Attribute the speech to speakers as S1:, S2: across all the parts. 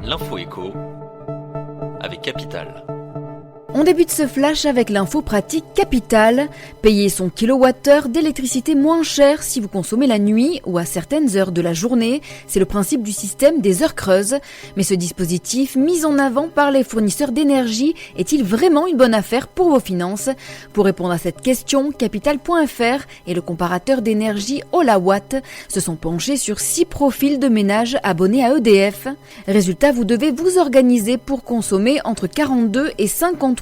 S1: L'info éco avec Capital.
S2: On débute ce flash avec l'info pratique Capital. Payer son kilowattheure d'électricité moins cher si vous consommez la nuit ou à certaines heures de la journée, c'est le principe du système des heures creuses. Mais ce dispositif, mis en avant par les fournisseurs d'énergie, est-il vraiment une bonne affaire pour vos finances ? Pour répondre à cette question, Capital.fr et le comparateur d'énergie Olawatt se sont penchés sur 6 profils de ménages abonnés à EDF. Résultat, vous devez vous organiser pour consommer entre 42 et 53%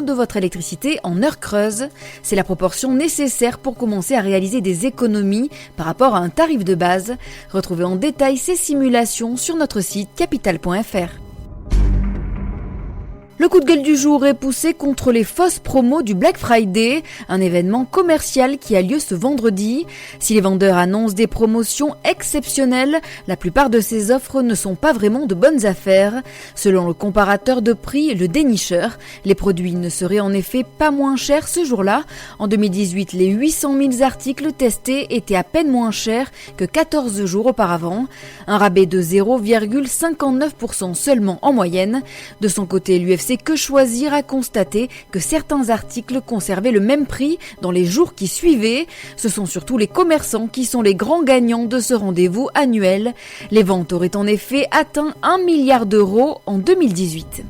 S2: de votre électricité en heures creuses. C'est la proportion nécessaire pour commencer à réaliser des économies par rapport à un tarif de base. Retrouvez en détail ces simulations sur notre site capital.fr. Le coup de gueule du jour est poussé contre les fausses promos du Black Friday, un événement commercial qui a lieu ce vendredi. Si les vendeurs annoncent des promotions exceptionnelles, la plupart de ces offres ne sont pas vraiment de bonnes affaires. Selon le comparateur de prix, le dénicheur, les produits ne seraient en effet pas moins chers ce jour-là. En 2018, les 800 000 articles testés étaient à peine moins chers que 14 jours auparavant. Un rabais de 0,59% seulement en moyenne. De son côté, l'UFC Que Choisir a constaté que certains articles conservaient le même prix dans les jours qui suivaient. Ce sont surtout les commerçants qui sont les grands gagnants de ce rendez-vous annuel. Les ventes auraient en effet atteint 1 milliard d'euros en 2018.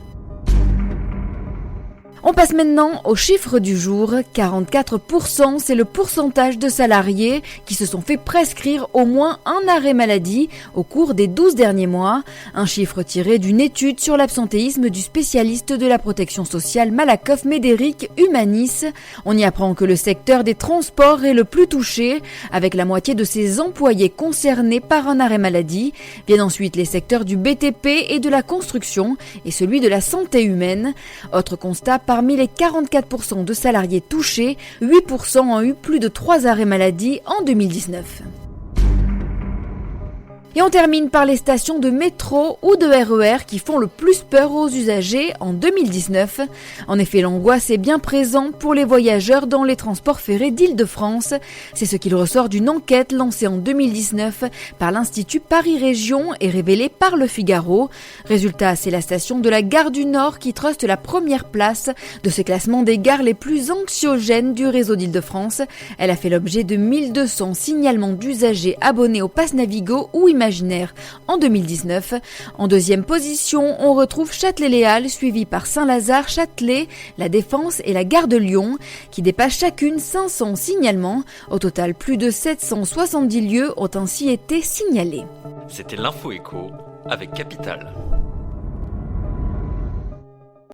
S2: On passe maintenant aux chiffres du jour. 44%, c'est le pourcentage de salariés qui se sont fait prescrire au moins un arrêt maladie au cours des 12 derniers mois. Un chiffre tiré d'une étude sur l'absentéisme du spécialiste de la protection sociale Malakoff Médéric Humanis. On y apprend que le secteur des transports est le plus touché, avec la moitié de ses employés concernés par un arrêt maladie. Viennent ensuite les secteurs du BTP et de la construction et celui de la santé humaine. Autre constat, parmi les 44% de salariés touchés, 8% ont eu plus de 3 arrêts maladie en 2019. Et on termine par les stations de métro ou de RER qui font le plus peur aux usagers en 2019. En effet, l'angoisse est bien présente pour les voyageurs dans les transports ferrés d'Île-de-France. C'est ce qu'il ressort d'une enquête lancée en 2019 par l'Institut Paris Région et révélée par Le Figaro. Résultat, c'est la station de la Gare du Nord qui truste la première place de ce classement des gares les plus anxiogènes du réseau d'Île-de-France. Elle a fait l'objet de 1200 signalements d'usagers abonnés au Pass Navigo ou Imaginaire en 2019. En deuxième position, on retrouve Châtelet-Les Halles, suivi par Saint-Lazare, Châtelet, La Défense et la Gare de Lyon, qui dépassent chacune 500 signalements. Au total, plus de 770 lieux ont ainsi été signalés.
S1: C'était l'info éco avec Capital.